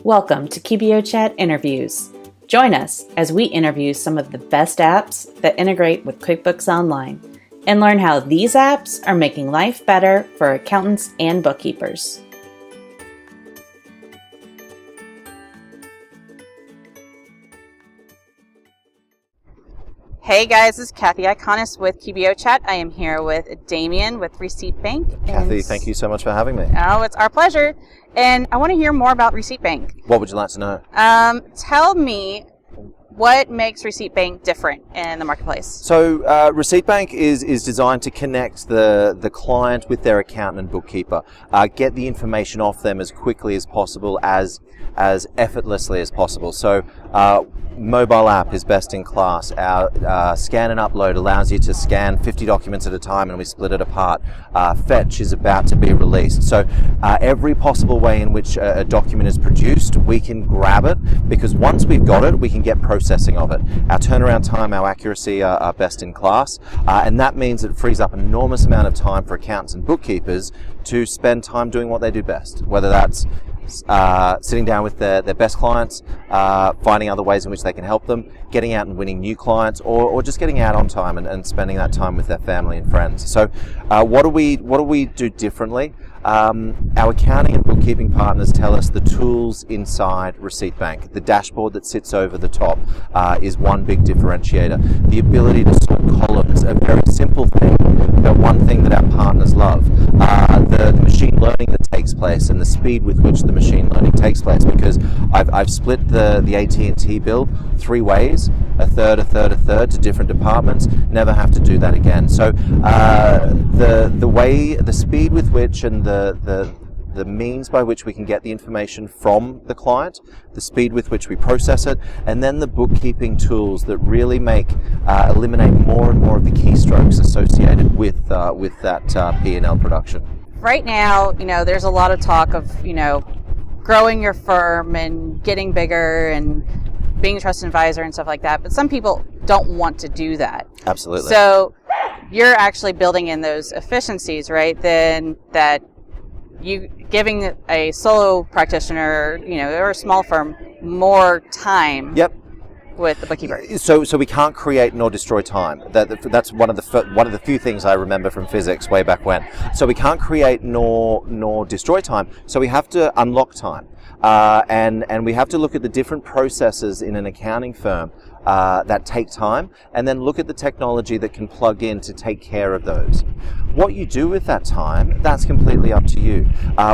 Welcome to QBO Chat Interviews. Join us as we interview some of the best apps that integrate with QuickBooks Online and learn how these apps are making life better for accountants and bookkeepers. Hey guys, this is Cathy Iconis with QBO Chat. I am here with Damien with Receipt Bank. Cathy, thank you so much for having me. Oh, it's our pleasure. And I want to hear more about Receipt Bank. What would you like to know? Tell me what makes Receipt Bank different in the marketplace. So Receipt Bank is designed to connect the client with their accountant and bookkeeper, get the information off them as quickly as possible, as effortlessly as possible. So mobile app is best in class. Our scan and upload allows you to scan 50 documents at a time and we split it apart. Fetch is about to be released. So every possible way in which a document is produced, we can grab it, because once we've got it, we can get processing of it. Our turnaround time, our accuracy are best in class, and that means it frees up an enormous amount of time for accountants and bookkeepers to spend time doing what they do best, whether that's sitting down with their best clients, finding other ways in which they can help them, getting out and winning new clients, or just getting out on time and spending that time with their family and friends. So what do we do differently? Our accounting and bookkeeping partners tell us the tools inside Receipt Bank. The dashboard that sits over the top is one big differentiator. The ability to sort columns, a very simple thing, but one thing that our partners love. The machine learning that takes place and the speed with which the machine learning takes place, because I've split the AT&T bill 3 ways, a third to different departments, never have to do that again. So the speed with which and the means by which we can get the information from the client, the speed with which we process it, and then the bookkeeping tools that really eliminate more and more of the keystrokes associated with that P&L production. Right now, there's a lot of talk of, growing your firm and getting bigger and being a trusted advisor and stuff like that, but some people don't want to do that. Absolutely. So you're actually building in those efficiencies, right? Then that you giving a solo practitioner, or a small firm, more time. Yep. With the bookkeeper. So we can't create nor destroy time. That's one of the few things I remember from physics way back when. So we can't create nor destroy time. So we have to unlock time, and we have to look at the different processes in an accounting firm that take time, and then look at the technology that can plug in to take care of those. What you do with that time, that's completely up to you.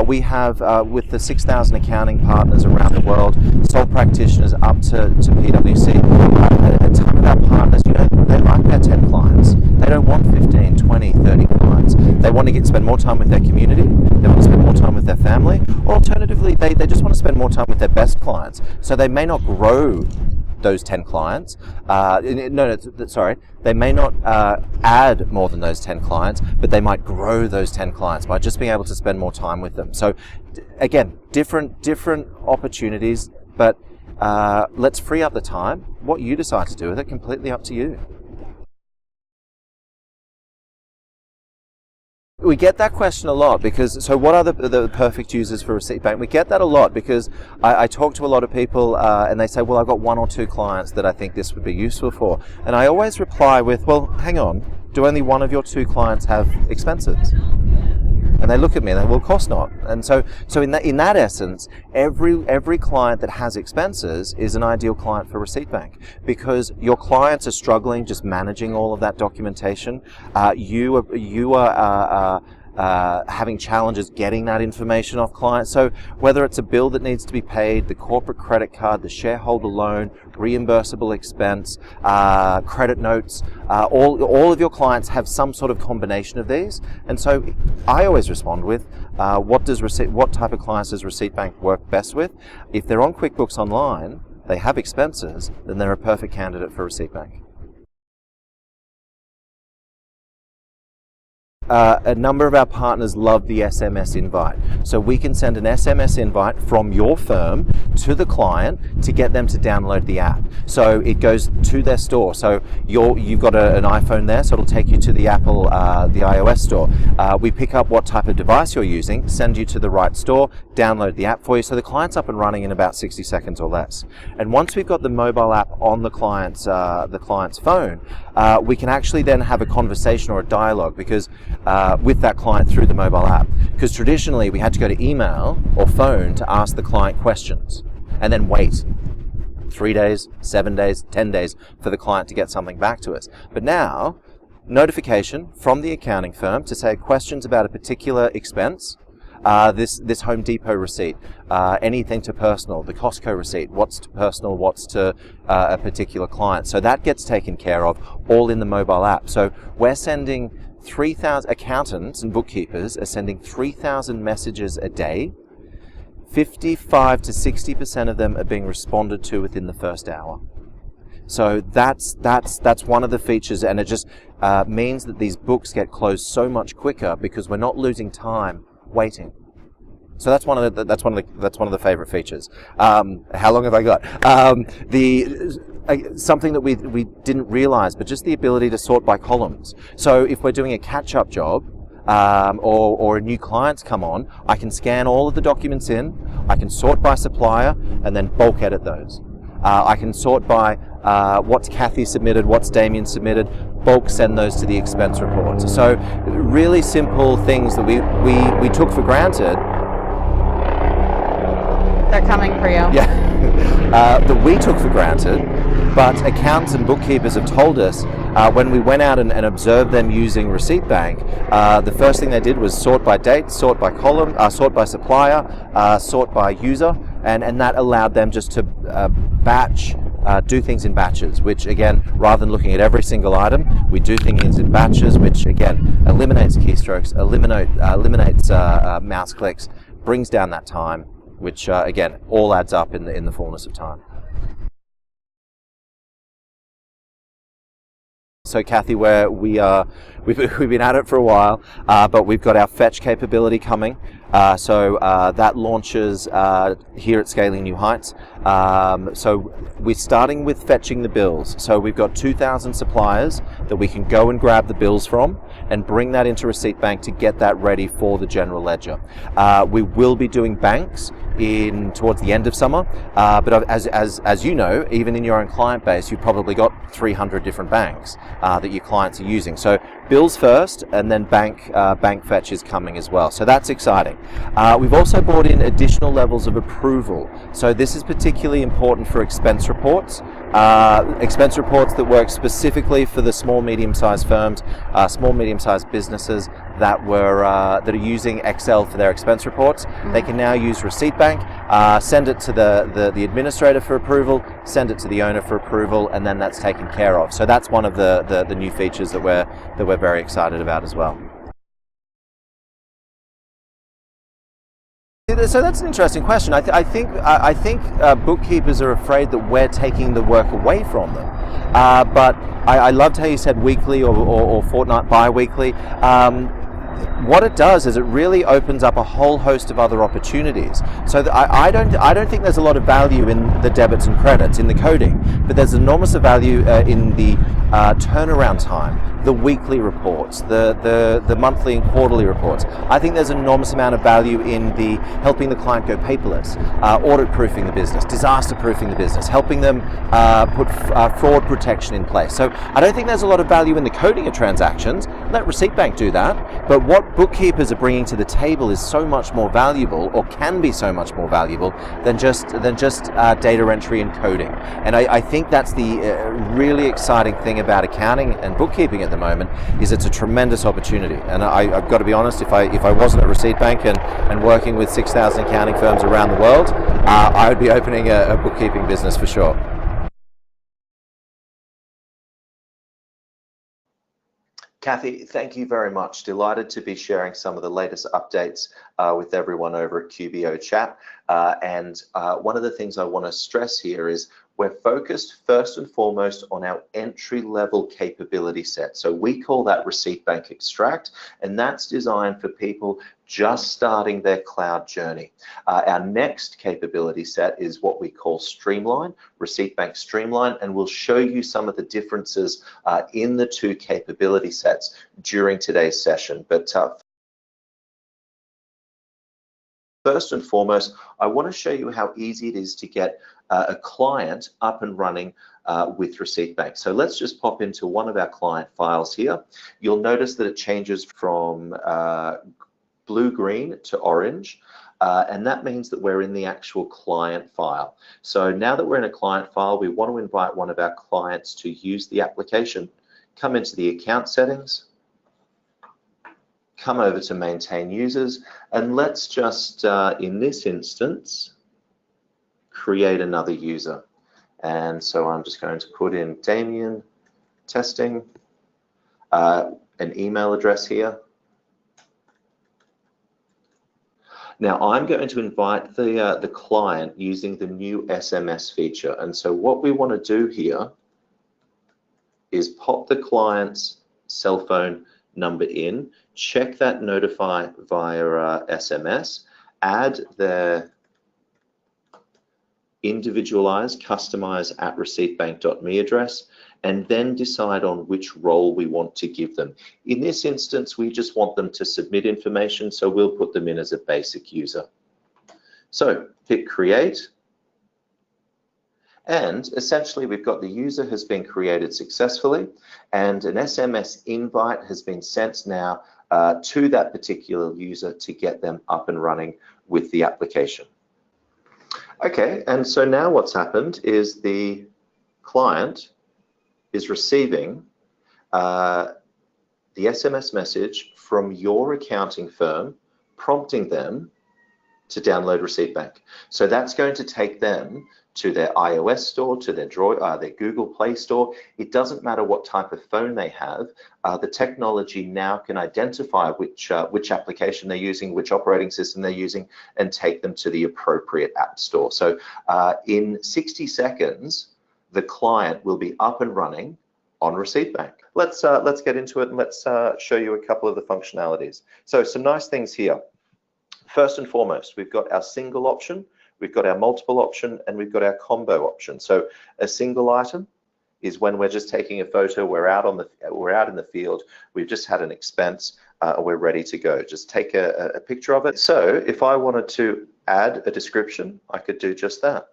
We have, with the 6,000 accounting partners around the world, sole practitioners up to PwC, a ton of our partners, they like their 10 clients. They don't want 15, 20, 30 clients. They want to spend more time with their community, they want to spend more time with their family, or alternatively, they just want to spend more time with their best clients. So they may not grow those 10 clients. They may not add more than those 10 clients, but they might grow those 10 clients by just being able to spend more time with them. So again, different opportunities, but let's free up the time. What you decide to do with it, completely up to you. We get that question a lot, because, so what are the perfect users for Receipt Bank? We get that a lot because I talk to a lot of people and they say, well, I've got 1 or 2 clients that I think this would be useful for. And I always reply with, well, hang on, do only 1 of your 2 clients have expenses? And they look at me and they, well, of course not. And so in that essence, every client that has expenses is an ideal client for Receipt Bank, because your clients are struggling just managing all of that documentation. You are having challenges getting that information off clients. So whether it's a bill that needs to be paid, the corporate credit card, the shareholder loan, reimbursable expense, credit notes, all of your clients have some sort of combination of these. And so I always respond with, what type of clients does Receipt Bank work best with? If they're on QuickBooks Online, they have expenses, then they're a perfect candidate for Receipt Bank. a number of our partners love the SMS invite. So we can send an SMS invite from your firm to the client to get them to download the app. So it goes to their store. So you've got an iPhone there, so it'll take you to the Apple, the iOS store. We pick up what type of device you're using, send you to the right store, download the app for you. So the client's up and running in about 60 seconds or less. And once we've got the mobile app on the client's phone, we can actually then have a conversation or a dialogue with that client through the mobile app. Because traditionally we had to go to email or phone to ask the client questions and then wait 3 days, 7 days, 10 days for the client to get something back to us. But now, notification from the accounting firm to say questions about a particular expense, this Home Depot receipt, anything to personal, the Costco receipt, what's to personal, what's to a particular client. So that gets taken care of all in the mobile app. So we're sending 3,000, accountants and bookkeepers are sending 3,000 messages a day. 55 to 60% of them are being responded to within the first hour. So that's one of the features, and it just means that these books get closed so much quicker because we're not losing time waiting. So that's one of the favorite features. How long have I got? Something that we didn't realize, but just the ability to sort by columns. So if we're doing a catch-up job, or a new client's come on, I can scan all of the documents in, I can sort by supplier, and then bulk edit those. I can sort by what's Cathy submitted, what's Damien submitted, bulk send those to the expense reports. So really simple things that we took for granted. They're coming for you. Yeah, that we took for granted, but accountants and bookkeepers have told us when we went out and observed them using Receipt Bank, the first thing they did was sort by date, sort by column, sort by supplier, sort by user, and that allowed them just to batch, do things in batches, which again, rather than looking at every single item, we do things in batches, which again eliminates keystrokes, eliminates mouse clicks, brings down that time, which again all adds up in the fullness of time. So Cathy, we've been at it for a while, but we've got our fetch capability coming. So that launches here at Scaling New Heights. So we're starting with fetching the bills. So we've got 2,000 suppliers that we can go and grab the bills from and bring that into Receipt Bank to get that ready for the general ledger. We will be doing banks towards the end of summer, but as you know, even in your own client base, you've probably got 300 different banks that your clients are using. So bills first, and then bank fetch is coming as well. So that's exciting. We've also brought in additional levels of approval. So this is particularly important for expense reports that work specifically for the small, medium-sized firms, small, medium-sized businesses that are using Excel for their expense reports. They can now use Receipt Bank, send it to the administrator for approval, send it to the owner for approval, and then that's taken care of. So that's one of the new features that we're very excited about as well. So that's an interesting question. I think bookkeepers are afraid that we're taking the work away from them. But I loved how you said weekly or fortnight, bi-weekly. What it does is it really opens up a whole host of other opportunities. So I don't think there's a lot of value in the debits and credits in the coding, but there's enormous value in the turnaround time, the weekly reports, the monthly and quarterly reports. I think there's an enormous amount of value in the helping the client go paperless, audit proofing the business, disaster proofing the business, helping them put fraud protection in place. So I don't think there's a lot of value in the coding of transactions. Let Receipt Bank do that. But what bookkeepers are bringing to the table is so much more valuable, or can be so much more valuable than just data entry and coding. And I think that's the really exciting thing about accounting and bookkeeping at the moment, is it's a tremendous opportunity. And I've got to be honest, if I wasn't at Receipt Bank and working with 6,000 accounting firms around the world, I would be opening a bookkeeping business for sure. Cathy, thank you very much. Delighted to be sharing some of the latest updates with everyone over at QBO Chat. One of the things I want to stress here is we're focused first and foremost on our entry-level capability set. So we call that Receipt Bank Extract, and that's designed for people just starting their cloud journey. Our next capability set is what we call Streamline, Receipt Bank Streamline, and we'll show you some of the differences in the two capability sets during today's session. But first and foremost, I want to show you how easy it is to get a client up and running with Receipt Bank. So let's just pop into one of our client files here. You'll notice that it changes from blue-green to orange, and that means that we're in the actual client file. So now that we're in a client file, we want to invite one of our clients to use the application. Come into the account settings, come over to maintain users, and let's just, in this instance, create another user. And so I'm just going to put in Damien testing, an email address here. Now I'm going to invite the client using the new SMS feature. And so what we want to do here is pop the client's cell phone number in, check that notify via SMS, add their individualized, customized @receiptbank.me address, and then decide on which role we want to give them. In this instance, we just want them to submit information, so we'll put them in as a basic user. So hit create, and essentially we've got the user has been created successfully, and an SMS invite has been sent now to that particular user to get them up and running with the application. Okay, and so now what's happened is the client is receiving the SMS message from your accounting firm prompting them to download Receipt Bank. So that's going to take them to their iOS store, to their Google Play Store. It doesn't matter what type of phone they have. The technology now can identify which application they're using, which operating system they're using, and take them to the appropriate app store. So in 60 seconds, the client will be up and running on Receipt Bank. Let's get into it, and let's show you a couple of the functionalities. So some nice things here. First and foremost, we've got our single option, we've got our multiple option, and we've got our combo option. So a single item is when we're just taking a photo, we're out in the field, we've just had an expense, we're ready to go. Just take a picture of it. So if I wanted to add a description, I could do just that.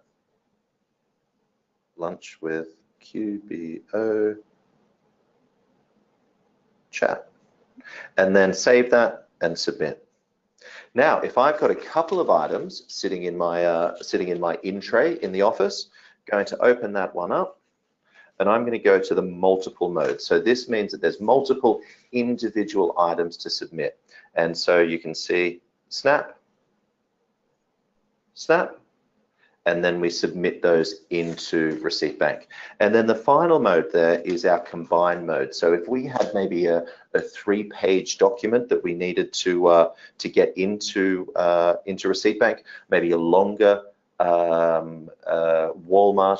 Lunch with QBO Chat, and then save that and submit. Now, if I've got a couple of items sitting in my in tray in the office, going to open that one up, and I'm going to go to the multiple mode. So this means that there's multiple individual items to submit, and so you can see snap, snap, and then we submit those into Receipt Bank. And then the final mode there is our combined mode. So if we had maybe a 3-page document that we needed to get into Receipt Bank, maybe a longer Walmart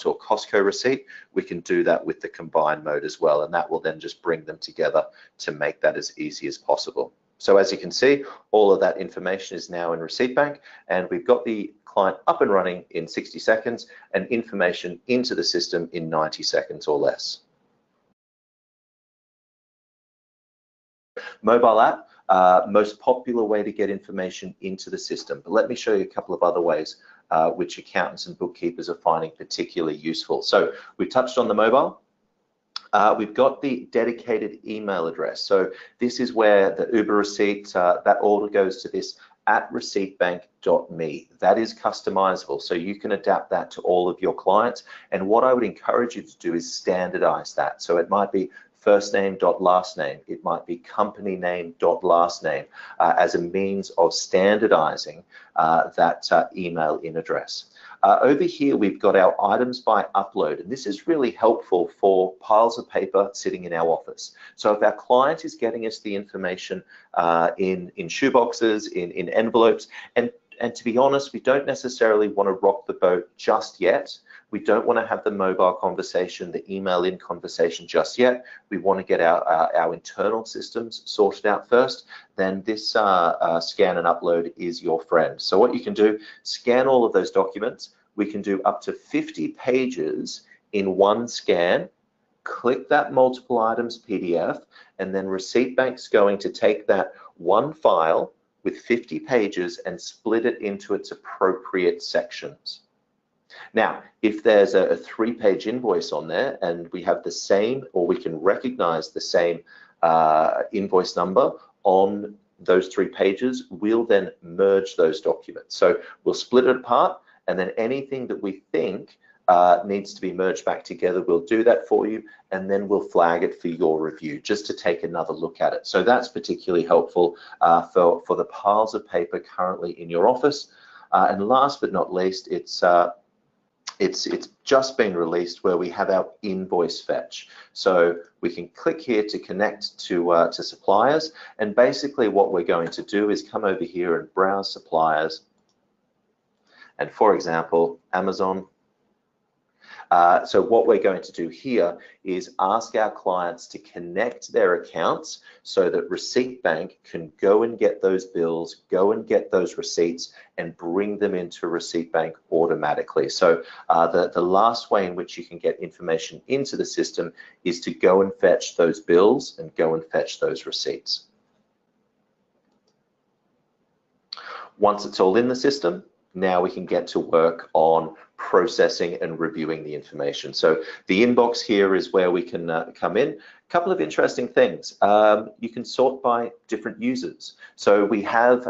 or Costco receipt, we can do that with the combined mode as well, and that will then just bring them together to make that as easy as possible. So as you can see, all of that information is now in Receipt Bank, and we've got the client up and running in 60 seconds and information into the system in 90 seconds or less. Mobile app, most popular way to get information into the system. But let me show you a couple of other ways which accountants and bookkeepers are finding particularly useful. So we've touched on the mobile. We've got the dedicated email address. So this is where the Uber receipt, that order goes to this @receiptbank.me. That is customizable, so you can adapt that to all of your clients. And what I would encourage you to do is standardize that. So it might be first name dot last name, it might be company name dot last name, as a means of standardizing that email in address. Over here, we've got our items by upload, and this is really helpful for piles of paper sitting in our office. So if our client is getting us the information in shoeboxes, in envelopes, and And to be honest, we don't necessarily want to rock the boat just yet. We don't want to have the mobile conversation, the email in conversation just yet. We want to get our internal systems sorted out first. Then this scan and upload is your friend. So what you can do, scan all of those documents. We can do up to 50 pages in one scan. Click that multiple items PDF, and then Receipt Bank's going to take that one file with 50 pages and split it into its appropriate sections. Now, if there's a 3-page invoice on there and we have the same, or we can recognize the same invoice number on those 3 pages, we'll then merge those documents. So we'll split it apart, and then anything that we think needs to be merged back together, we'll do that for you, and then we'll flag it for your review just to take another look at it. So that's particularly helpful for the piles of paper currently in your office. And last but not least, it's just been released where we have our invoice fetch. So we can click here to connect to suppliers, and basically what we're going to do is come over here and browse suppliers, and for example, Amazon. So what we're going to do here is ask our clients to connect their accounts so that Receipt Bank can go and get those bills, go and get those receipts, and bring them into Receipt Bank automatically. So the last way in which you can get information into the system is to go and fetch those bills and go and fetch those receipts. Once it's all in the system, now we can get to work on processing and reviewing the information. So the inbox here is where we can come in. A couple of interesting things. You can sort by different users. So we have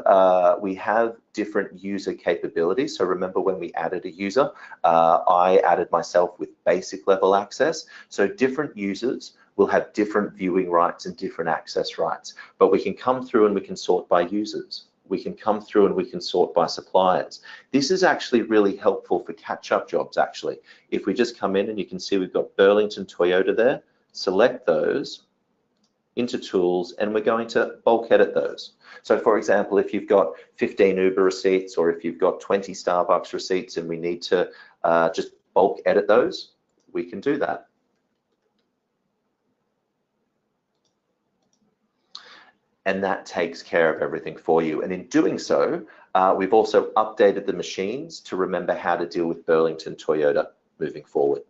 different user capabilities. So remember when we added a user, I added myself with basic level access. So different users will have different viewing rights and different access rights. But we can come through and we can sort by users. We can come through and we can sort by suppliers. This is actually really helpful for catch-up jobs, actually. If we just come in and you can see we've got Burlington Toyota there, select those into tools, and we're going to bulk edit those. So for example, if you've got 15 Uber receipts, or if you've got 20 Starbucks receipts and we need to just bulk edit those, we can do that. And that takes care of everything for you. And in doing so, we've also updated the machines to remember how to deal with Burlington Toyota moving forward.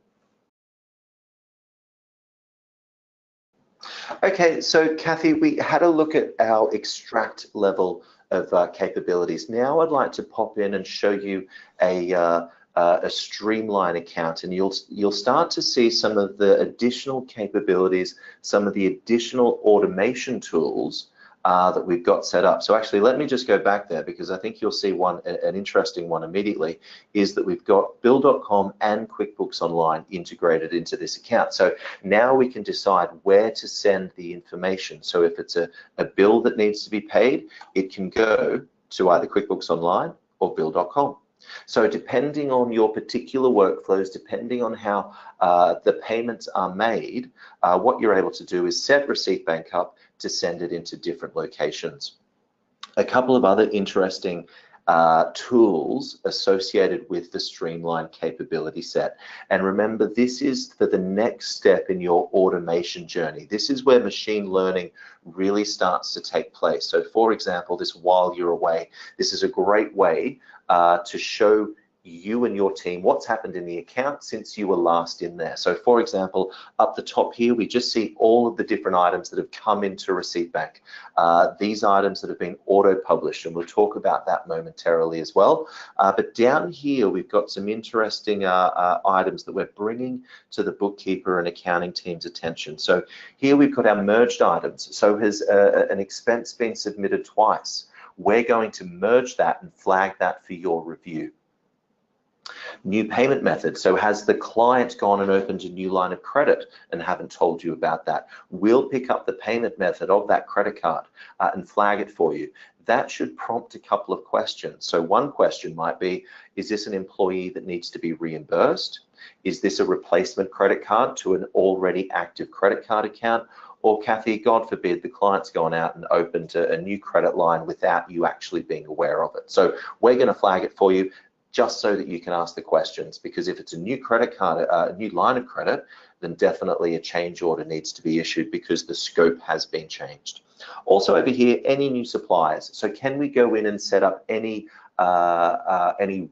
Okay, so Cathy, we had a look at our extract level of capabilities. Now I'd like to pop in and show you a Streamline account, and you'll start to see some of the additional capabilities, some of the additional automation tools that we've got set up. So actually, let me just go back there, because I think you'll see an interesting one immediately, is that we've got Bill.com and QuickBooks Online integrated into this account. So now we can decide where to send the information. So if it's a bill that needs to be paid, it can go to either QuickBooks Online or Bill.com. So depending on your particular workflows, depending on how the payments are made, what you're able to do is set Receipt Bank up to send it into different locations. A couple of other interesting tools associated with the Streamline capability set. And remember, this is for the next step in your automation journey. This is where machine learning really starts to take place. So for example, this while you're away, this is a great way to show you and your team what's happened in the account since you were last in there. So for example, up the top here, we just see all of the different items that have come into Receipt Bank. These items that have been auto-published, and we'll talk about that momentarily as well. But down here, we've got some interesting items that we're bringing to the bookkeeper and accounting team's attention. So here we've got our merged items. So has an expense been submitted twice? We're going to merge that and flag that for your review. New payment method. So has the client gone and opened a new line of credit and haven't told you about that? We'll pick up the payment method of that credit card and flag it for you. That should prompt a couple of questions. So one question might be, is this an employee that needs to be reimbursed? Is this a replacement credit card to an already active credit card account? Or Cathy, God forbid, the client's gone out and opened a new credit line without you actually being aware of it. So we're going to flag it for you just so that you can ask the questions, because if it's a new credit card, a new line of credit, then definitely a change order needs to be issued because the scope has been changed. Also over here, any new suppliers. So can we go in and set up any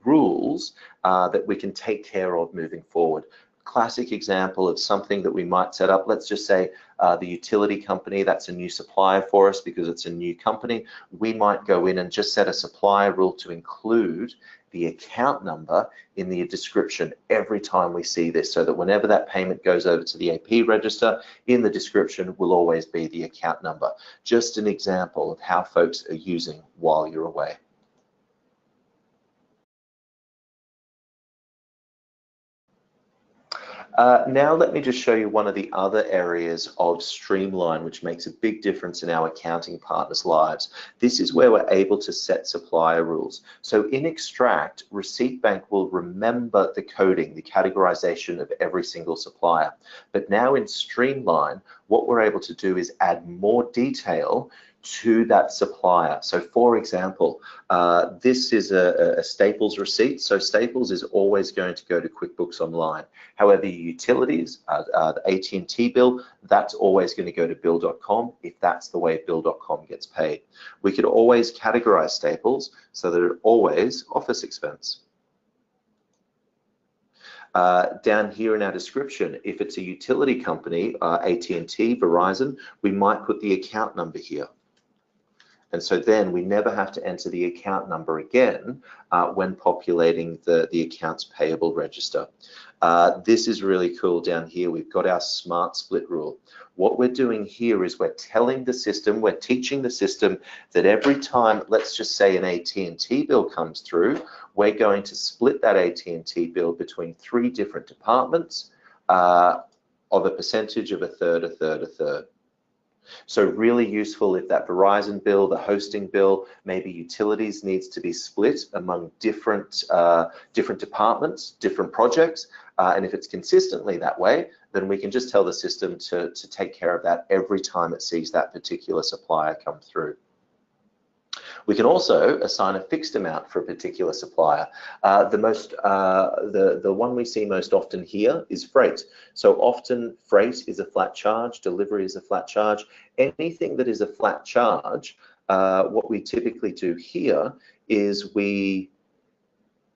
rules that we can take care of moving forward? Classic example of something that we might set up. Let's just say the utility company, that's a new supplier for us because it's a new company. We might go in and just set a supplier rule to include the account number in the description every time we see this, so that whenever that payment goes over to the AP register, in the description will always be the account number. Just an example of how folks are using while you're away. Now let me just show you one of the other areas of Streamline which makes a big difference in our accounting partners' lives. This is where we're able to set supplier rules. So in Extract, Receipt Bank will remember the coding, the categorization of every single supplier. But now in Streamline, what we're able to do is add more detail to that supplier. So for example, this is a Staples receipt. So Staples is always going to go to QuickBooks Online. However, utilities, the AT&T bill, that's always going to go to bill.com if that's the way bill.com gets paid. We could always categorize Staples so that it's always office expense. Down here in our description, if it's a utility company, AT&T, Verizon, we might put the account number here. And so then we never have to enter the account number again when populating the accounts payable register. This is really cool. Down here, we've got our smart split rule. What we're doing here is we're telling the system, we're teaching the system that every time, let's just say an AT&T bill comes through, we're going to split that AT&T bill between 3 different departments of a percentage of a third, a third, a third. So really useful if that Verizon bill, the hosting bill, maybe utilities needs to be split among different departments, different projects, and if it's consistently that way, then we can just tell the system to take care of that every time it sees that particular supplier come through. We can also assign a fixed amount for a particular supplier. The one we see most often here is freight. So often freight is a flat charge, delivery is a flat charge. Anything that is a flat charge, what we typically do here is we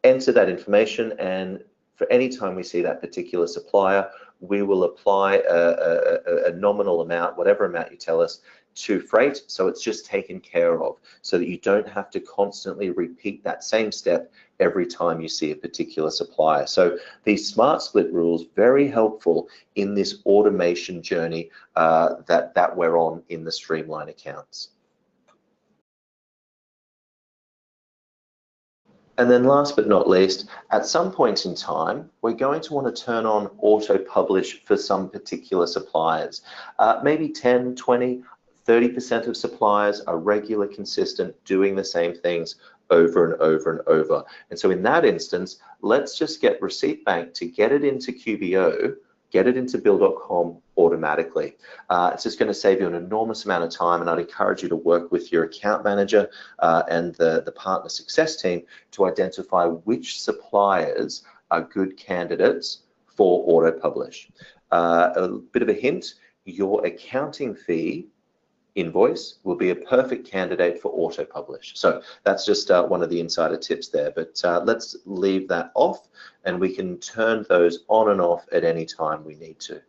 enter that information, and for any time we see that particular supplier, we will apply a nominal amount, whatever amount you tell us, to freight, so it's just taken care of, so that you don't have to constantly repeat that same step every time you see a particular supplier. So these smart split rules, very helpful in this automation journey that we're on in the Streamline accounts. And then last but not least, at some point in time, we're going to want to turn on auto publish for some particular suppliers. Maybe 10, 20, 30% of suppliers are regular, consistent, doing the same things over and over and over. And so in that instance, let's just get Receipt Bank to get it into QBO, get it into bill.com automatically. It's just going to save you an enormous amount of time, and I'd encourage you to work with your account manager and the partner success team to identify which suppliers are good candidates for auto publish. A bit of a hint, your accounting fee invoice will be a perfect candidate for auto publish. So that's just one of the insider tips there, but let's leave that off and we can turn those on and off at any time we need to.